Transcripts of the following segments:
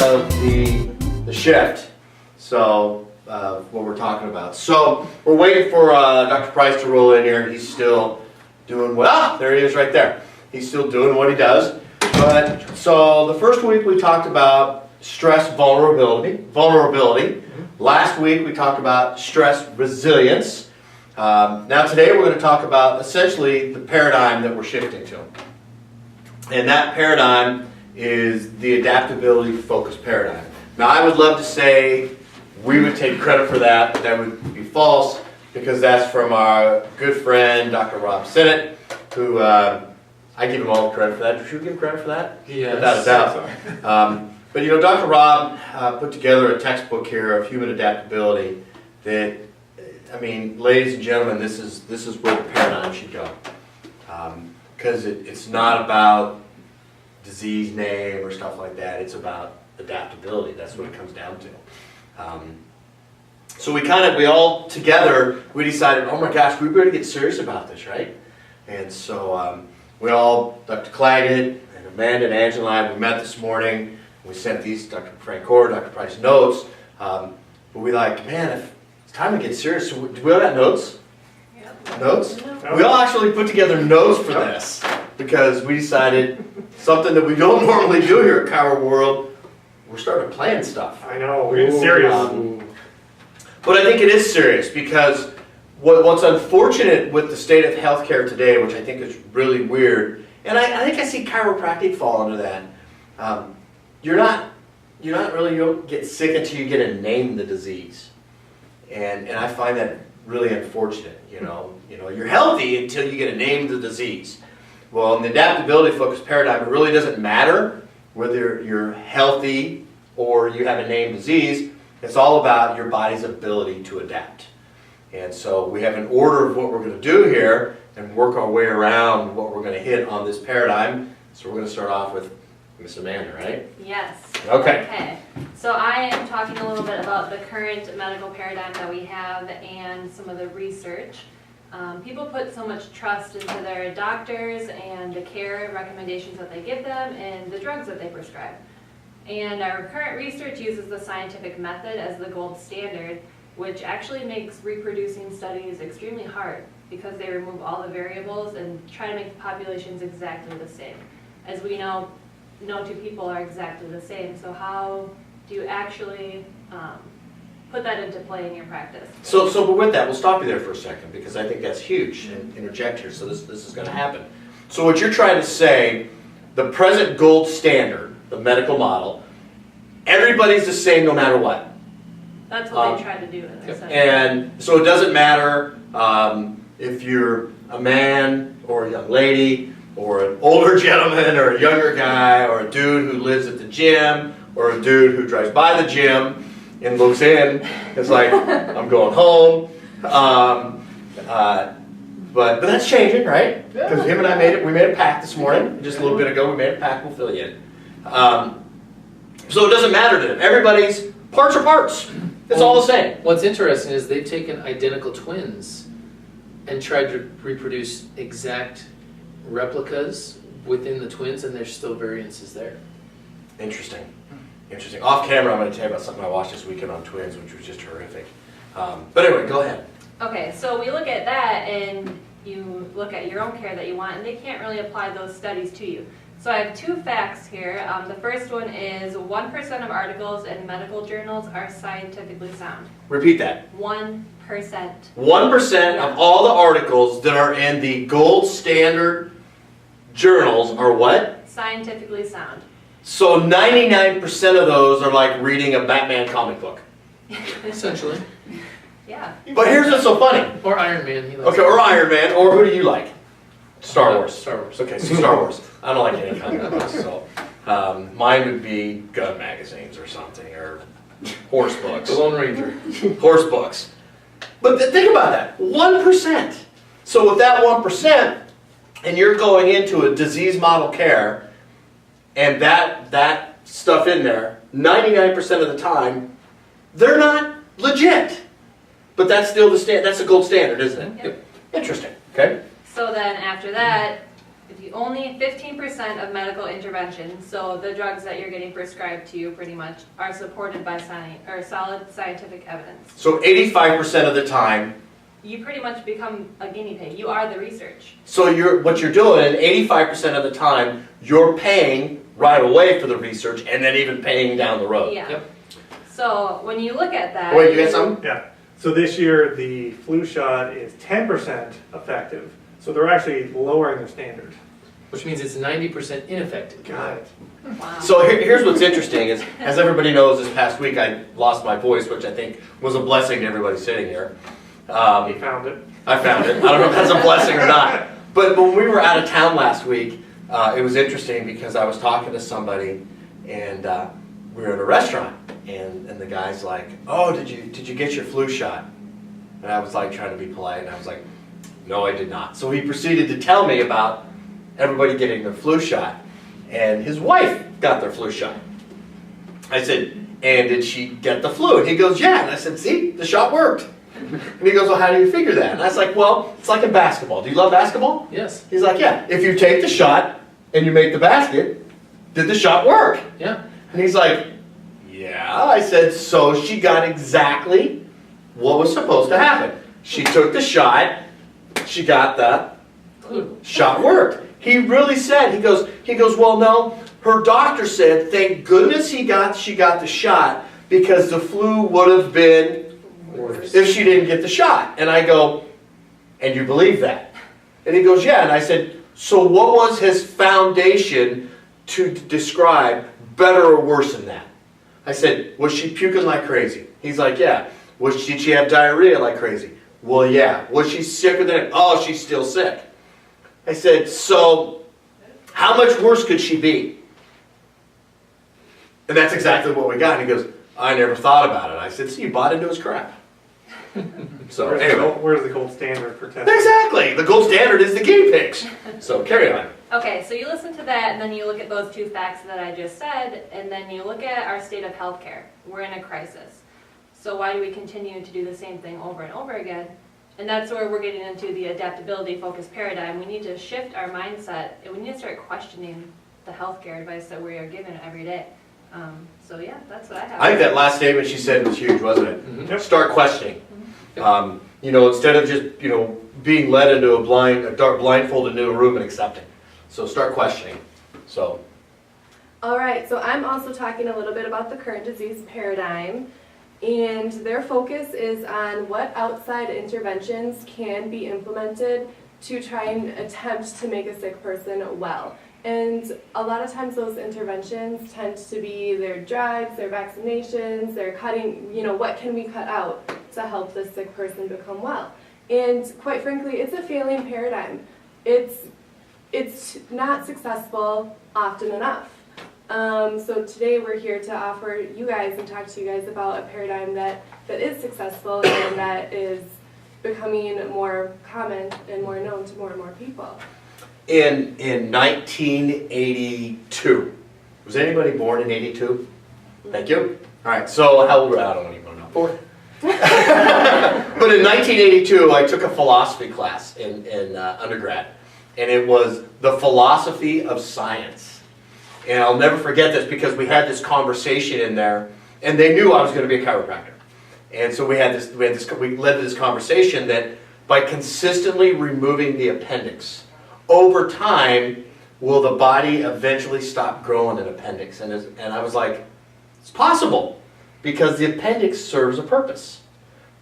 of the shift. So what we're talking about. So we're waiting for Dr. Price to roll in here. He's still doing well. There he is right there. He's still doing what he does. But so the first week we talked about stress vulnerability. Last week we talked about stress resilience. Now today we're going to talk about essentially the paradigm that we're shifting to. And that paradigm is the adaptability focused paradigm. Now I would love to say we would take credit for that, but that would be false because that's from our good friend Dr. Rob Sinnott, who I give him all the credit for that. Should we give him credit for that? Yes. Without a doubt. But you know, Dr. Rob put together a textbook here of human adaptability that, I mean, ladies and gentlemen, this is where the paradigm should go. Because it's not about disease name or stuff like that. It's about adaptability. That's what it comes down to. So we all together, we decided, oh my gosh, we better get serious about this, right? And so we all, Dr. Claggett and Amanda and Angela and I, we met this morning. We sent these, Dr. Frank Core, Dr. Price notes. But we like, man, if it's time to get serious. So do we all got notes? Yep. Notes? No. We all actually put together notes for this because we decided something that we don't normally do here at Chiro World. We're starting to plan stuff. I know, we're getting serious. But I think it is serious because what's unfortunate with the state of healthcare today, which I think is really weird, and I think I see chiropractic fall under that. You don't get sick until you get to name the disease, and I find that really unfortunate. You know, you're healthy until you get to name the disease. Well, in the adaptability focused paradigm, it really doesn't matter whether you're healthy or you have a named disease. It's all about your body's ability to adapt. And so we have an order of what we're going to do here and work our way around what we're going to hit on this paradigm. So we're going to start off with Miss Amanda, right? Yes. Okay. So I am talking a little bit about the current medical paradigm that we have and some of the research. People put so much trust into their doctors and the care recommendations that they give them and the drugs that they prescribe. And our current research uses the scientific method as the gold standard, which actually makes reproducing studies extremely hard because they remove all the variables and try to make the populations exactly the same. As we know, no two people are exactly the same, so how do you actually put that into play in your practice? So but with that, we'll stop you there for a second because I think that's huge and interject here. So this is going to happen. So what you're trying to say, the present gold standard, the medical model, everybody's the same no matter what. That's what they try to do in this. And so it doesn't matter if you're a man or a young lady or an older gentleman or a younger guy or a dude who lives at the gym or a dude who drives by the gym and looks in. It's like, I'm going home. But that's changing, right? Because him and I we made a pact this morning. Just a little bit ago, we made a pact. We'll fill you in. So it doesn't matter to them. Everybody's parts are parts. It's all the same. What's interesting is they've taken identical twins and tried to reproduce exact replicas within the twins, and there's still variances there. Interesting. Off camera, I'm going to tell you about something I watched this weekend on twins, which was just horrific. But anyway, go ahead. Okay, so we look at that and you look at your own care that you want, and they can't really apply those studies to you. So I have two facts here. The first one is 1% of articles in medical journals are scientifically sound. Repeat that. 1%. 1% of all the articles that are in the gold standard journals are what? Scientifically sound. So 99% of those are like reading a Batman comic book. Essentially. Yeah. But here's what's so funny. Or Iron Man. Okay, or Iron Man, or who do you like? Star Wars. Star Wars. Okay, so Star Wars. I don't like any comic books, so mine would be gun magazines or something, or horse books. The Lone Ranger. Horse books. But think about that, 1%. So with that 1%, and you're going into a disease model care, and that stuff in there, 99% of the time, they're not legit. But that's still that's the gold standard, isn't it? Yep. Interesting. Okay. So then after that, If you only 15% of medical interventions, so the drugs that you're getting prescribed to you pretty much, are supported by solid scientific evidence. So 85% of the time, You pretty much become a guinea pig. You are the research. so what you're doing, 85% of the time, you're paying right away for the research and then even paying down the road. Yeah. Yep. So when you look at that. Wait, you got something? Yeah. So this year, the flu shot is 10% effective. So they're actually lowering their standard. Which means it's 90% ineffective. Got it. Wow. So here's what's interesting is, as everybody knows, this past week I lost my voice, which I think was a blessing to everybody sitting here. He found it. I found it. I don't know if that's a blessing or not. But when we were out of town last week, it was interesting because I was talking to somebody, and we were in a restaurant, and the guy's like, "Oh, did you get your flu shot?" And I was like trying to be polite, and I was like, "No, I did not." So he proceeded to tell me about everybody getting their flu shot, and his wife got their flu shot. I said, "And did she get the flu?" And he goes, "Yeah." And I said, "See, the shot worked." And he goes, "Well, how do you figure that?" And I was like, "Well, it's like in basketball. Do you love basketball?" Yes. He's like, "Yeah, if you take the shot and you make the basket, did the shot work?" Yeah. And he's like, "Yeah." I said, "So she got exactly what was supposed to happen. She took the shot, she got the Flu. shot worked." He really said, he goes, "Well, no, her doctor said, thank goodness she got the shot, because the flu would have been if she didn't get the shot." And I go, "And you believe that?" And he goes, "Yeah." And I said, "So what was his foundation to describe better or worse than that?" I said, "Was she puking like crazy?" He's like, "Yeah." Did she have diarrhea like crazy?" "Well, yeah." "Was she sicker than it?" "Oh, she's still sick." I said, "So how much worse could she be?" And that's exactly what we got. And he goes, "I never thought about it." I said, "So you bought into his crap." So anyway. Where's the gold standard for testing? Exactly. The gold standard is the guinea pigs. So carry on. Okay, so you listen to that, and then you look at those two facts that I just said, and then you look at our state of healthcare. We're in a crisis. So why do we continue to do the same thing over and over again? And that's where we're getting into the adaptability focused paradigm. We need to shift our mindset, and we need to start questioning the healthcare advice that we are given every day. So yeah, that's what I have. I think that last statement she said was huge, wasn't it? Mhm. Start questioning. Instead of just, being led into blindfolded into a room and accepting. So start questioning. So. All right, so I'm also talking a little bit about the current disease paradigm, and their focus is on what outside interventions can be implemented to try and attempt to make a sick person well. And a lot of times those interventions tend to be their drugs, their vaccinations, their cutting, what can we cut out to help this sick person become well? And quite frankly, it's a failing paradigm. It's not successful often enough. So today we're here to offer you guys and talk to you guys about a paradigm that is successful and that is becoming more common and more known to more and more people. In 1982, was anybody born in 82? Thank you. All right, so how old were I don't even want to know. 4. But in 1982, I took a philosophy class in undergrad, and it was the philosophy of science. And I'll never forget this because we had this conversation in there, and they knew I was going to be a chiropractor. And so we led to this conversation that by consistently removing the appendix, over time, will the body eventually stop growing an appendix? And I was like, it's possible, because the appendix serves a purpose.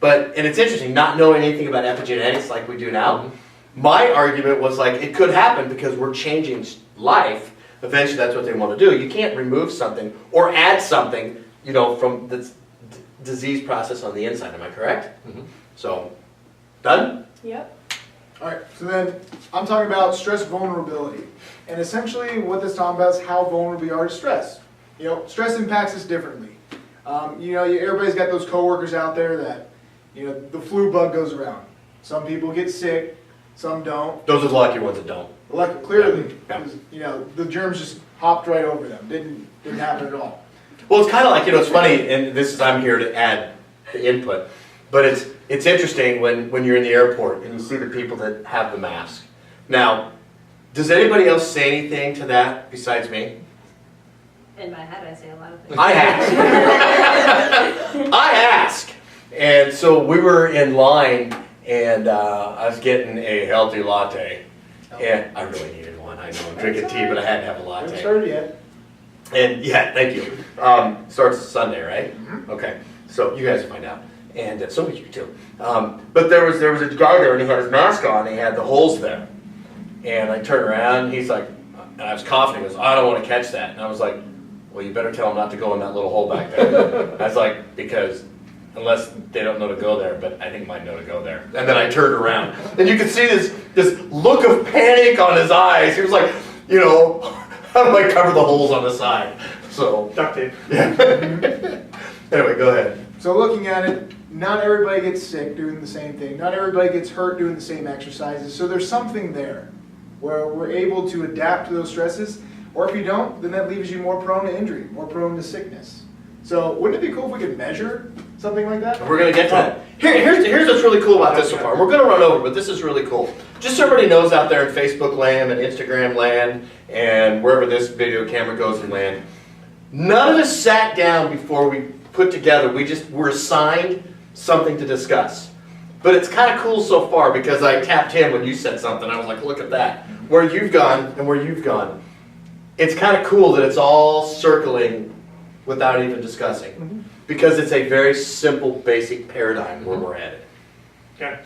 And it's interesting, not knowing anything about epigenetics like we do now, my argument was like, it could happen because we're changing life. Eventually that's what they want to do. You can't remove something or add something, from the disease process on the inside. Am I correct? Mhm. So, done? Yep. All right, so then I'm talking about stress vulnerability. And essentially what this talking about is how vulnerable we are to stress. Stress impacts us differently. Everybody's got those coworkers out there that, the flu bug goes around. Some people get sick, some don't. Those are the lucky ones that don't. Clearly, Yeah. 'cause, the germs just hopped right over them. Didn't happen at all. Well, it's kind of like, it's funny, and I'm here to add the input, but it's interesting when you're in the airport and you see the people that have the mask. Now, Does anybody else say anything to that besides me? In my head, I say a lot of things. I ask. I ask. And so we were in line, and I was getting a healthy latte. And I really needed one. I know I'm drinking tea, but I had to have a Haven't latte. started yet. And yeah, thank you. Starts Sunday, right? Okay. So you guys will find out. And so would you too. But there was a guy there, and he had his mask on, and he had the holes there. And I turned around, and he's like, and I was coughing. He goes, I don't want to catch that. And I was like, well, you better tell him not to go in that little hole back there. I was like, because unless they don't know to go there, but I think might know to go there. And then I turned around, and you could see this look of panic on his eyes. He was like, you know, how do I cover the holes on the side? So, Duct tape. yeah. Anyway, go ahead. So looking at it, not everybody gets sick doing the same thing. Not everybody gets hurt doing the same exercises. So there's something there where we're able to adapt to those stresses. Or if you don't, then that leaves you more prone to injury, more prone to sickness. So wouldn't it be cool if we could measure something like that? We're going to get to that. Here's what's really cool about this so far. We're going to run over, but this is really cool. Just so everybody knows out there in Facebook land and Instagram land and wherever this video camera goes in land, none of us sat down before we put together. We just were assigned something to discuss. But it's kind of cool so far because I tapped him when you said something. I was like, look at that. Where you've gone and where you've gone. It's kind of cool that it's all circling without even discussing. Because it's a very simple, basic paradigm where we're headed. Okay.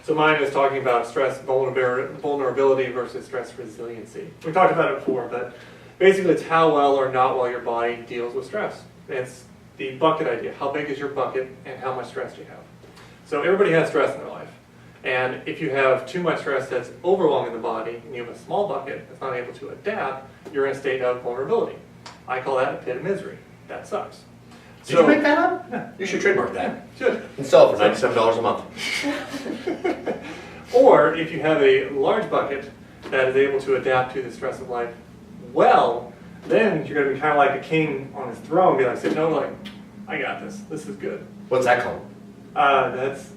So mine is talking about stress vulnerability versus stress resiliency. We talked about it before, but basically it's how well or not well your body deals with stress. It's the bucket idea. How big is your bucket and how much stress do you have? So everybody has stress in their life. And if you have too much stress that's overwhelming the body and you have a small bucket that's not able to adapt, you're in a state of vulnerability. I call that a pit of misery. That sucks. Did you make that up? Yeah. You should trademark that. Should. And sell it for $97 a month. Or if you have a large bucket that is able to adapt to the stress of life well, then you're going to be kind of like a king on his throne, be like, sitting over like, I got this. This is good. What's that called? That's,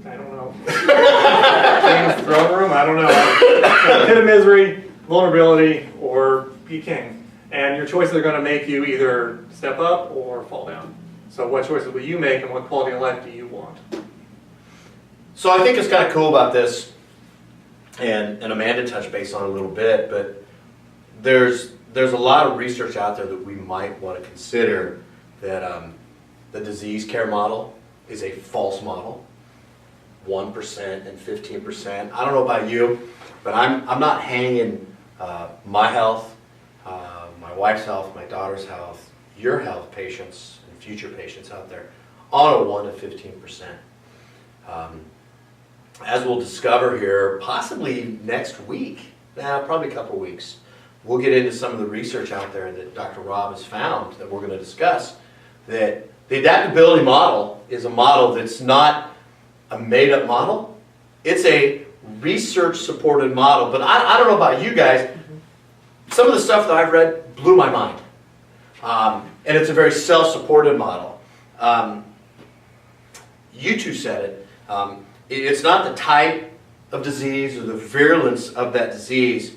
I don't know. King's throne room? I don't know. Pit of misery, vulnerability, or be king. And your choices are going to make you either step up or fall down. So what choices will you make and what quality of life do you want? So I think it's kind of cool about this, and Amanda touched base on it a little bit, but there's a lot of research out there that we might want to consider that the disease care model is a false model. 1% and 15%. I don't know about you, but I'm not hanging my health, my wife's health, my daughter's health, your health, patients and future patients out there on a 1 to 15%. As we'll discover here, possibly next week, probably a couple of weeks, we'll get into some of the research out there that Dr. Rob has found that we're going to discuss, that the adaptability model is a model that's not a made-up model. It's a research-supported model. But I don't know about you guys, some of the stuff that I've read blew my mind. And it's a very self-supported model. You two said it. It's not the type of disease or the virulence of that disease,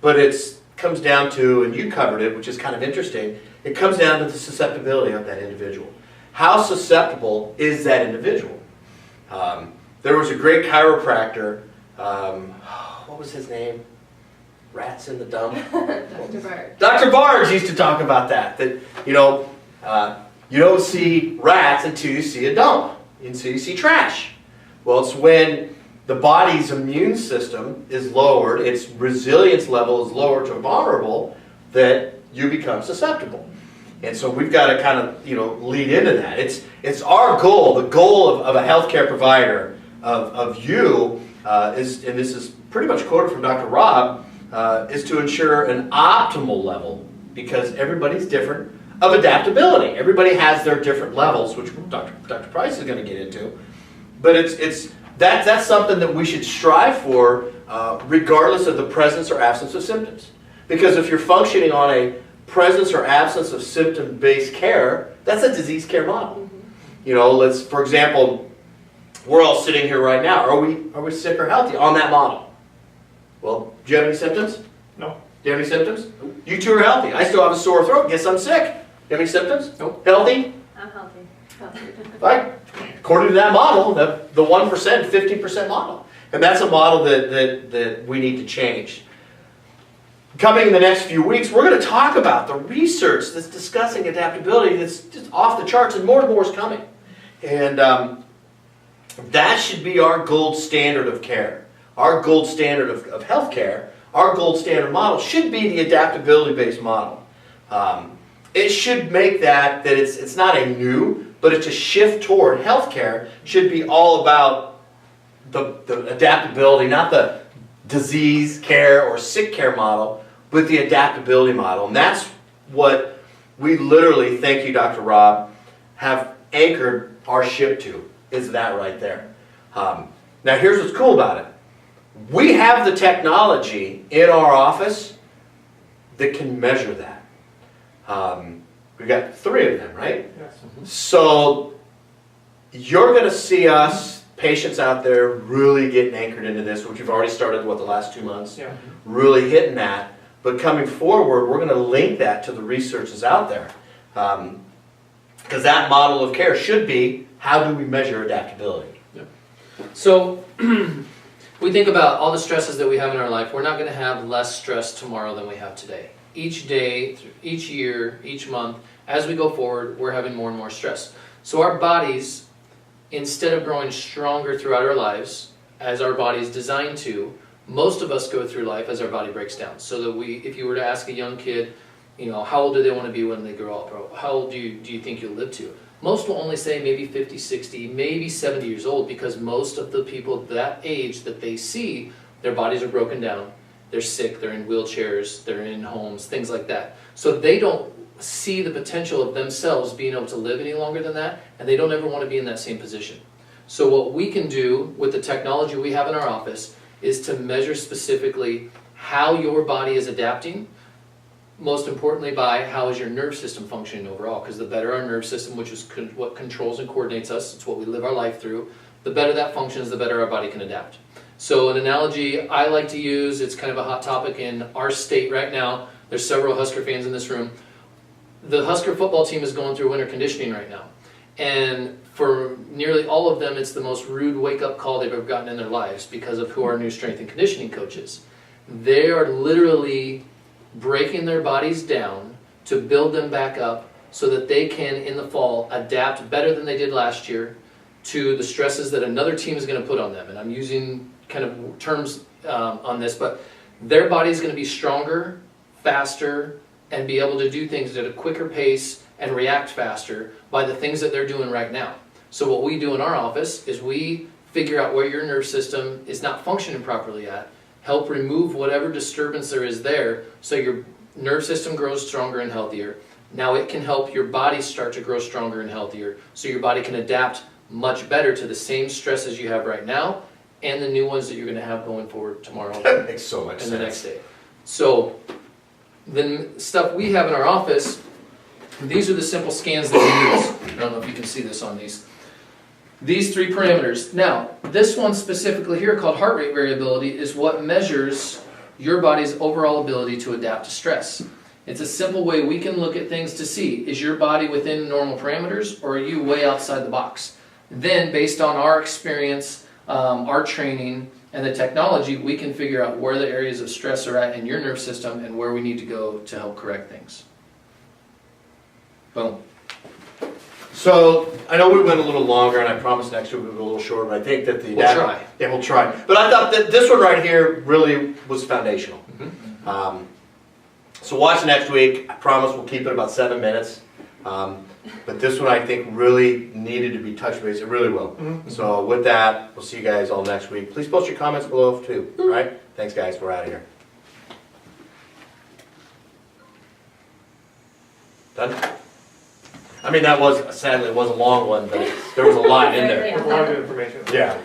but it comes down to, and you covered it, which is kind of interesting, it comes down to the susceptibility of that individual. How susceptible is that individual? There was a great chiropractor, what was his name? Rats in the dump? Dr. Bart. Dr. Barnes used to talk about that you don't see rats until you see a dump, until you see trash. Well, it's when the body's immune system is lowered, its resilience level is lowered to vulnerable, that you become susceptible. And so we've got to kind of, lead into that. It's our goal, the goal of a healthcare provider, of you, is, and this is pretty much quoted from Dr. Rob, is to ensure an optimal level, because everybody's different, of adaptability. Everybody has their different levels, which Dr. Price is going to get into. But that's something that we should strive for, regardless of the presence or absence of symptoms. Because if you're functioning on a presence or absence of symptom-based care, that's a disease care model. Let's, for example, we're all sitting here right now. Are we sick or healthy on that model? Well, do you have any symptoms? No. Do you have any symptoms? You two are healthy. I still have a sore throat. Guess I'm sick. You have any symptoms? Nope. Healthy? I'm healthy. Right? According to that model, the 1%, 50% model. And that's a model that we need to change. Coming in the next few weeks, we're going to talk about the research that's discussing adaptability that's just off the charts, and more is coming. And that should be our gold standard of care. Our gold standard of healthcare, our gold standard model should be the adaptability-based model. It should make that it's not a new, but it's a shift toward healthcare should be all about the adaptability, not the disease care or sick care model, but the adaptability model. And that's what we literally, thank you, Dr. Rob, have anchored our ship to, is that right there. Now here's what's cool about it. We have the technology in our office that can measure that. We've got 3 of them, right? Yes. So you're going to see us, patients out there, really getting anchored into this, which we've already started, the last 2 months, Yeah. really hitting that. But coming forward, we're going to link that to the research that's out there. Because that model of care should be, how do we measure adaptability? So we think about all the stresses that we have in our life. We're not going to have less stress tomorrow than we have today. Each day, each year, each month, as we go forward, we're having more and more stress. So our bodies, instead of growing stronger throughout our lives, as our body's designed to, most of us go through life as our body breaks down. So that if you were to ask a young kid, how old do they want to be when they grow up? Or how old do you think you'll live to? Most will only say maybe 50, 60, maybe 70 years old, because most of the people that age that they see, their bodies are broken down, they're sick, they're in wheelchairs, they're in homes, things like that. So they don't see the potential of themselves being able to live any longer than that, and they don't ever want to be in that same position. So what we can do with the technology we have in our office is to measure specifically how your body is adapting, most importantly by how is your nerve system functioning overall, because the better our nerve system, which is what controls and coordinates us, it's what we live our life through, the better that functions, the better our body can adapt. So an analogy I like to use, it's kind of a hot topic in our state right now, there's several Husker fans in this room. The Husker football team is going through winter conditioning right now, and for nearly all of them, it's the most rude wake-up call they've ever gotten in their lives because of who our new strength and conditioning coach is. They are literally breaking their bodies down to build them back up so that they can, in the fall, adapt better than they did last year to the stresses that another team is going to put on them. And I'm using kind of terms on this, but their body is going to be stronger, faster, and be able to do things at a quicker pace and react faster by the things that they're doing right now. So what we do in our office is we figure out where your nerve system is not functioning properly at, help remove whatever disturbance there is there so your nerve system grows stronger and healthier. Now it can help your body start to grow stronger and healthier so your body can adapt much better to the same stresses you have right now and the new ones that you're going to have going forward tomorrow That makes so much and sense. the next day. So the stuff we have in our office, these are the simple scans that we use. I don't know if you can see this on these. These 3 parameters. Now, this one specifically here called heart rate variability is what measures your body's overall ability to adapt to stress. It's a simple way we can look at things to see, is your body within normal parameters or are you way outside the box? Then, based on our experience, our training, and the technology, we can figure out where the areas of stress are at in your nerve system and where we need to go to help correct things. Boom. So I know we went a little longer, and I promise next week we'll go a little shorter. But I think that the We'll try. Yeah, we'll try. But I thought that this one right here really was foundational. So watch next week. I promise we'll keep it about 7 minutes. But this one I think really needed to be touch base. It really will. So with that, we'll see you guys all next week. Please post your comments below too. All right? Thanks, guys. We're out of here. Done? I mean, that was, sadly, it was a long one, but there was a lot in there. A lot of good information. Yeah.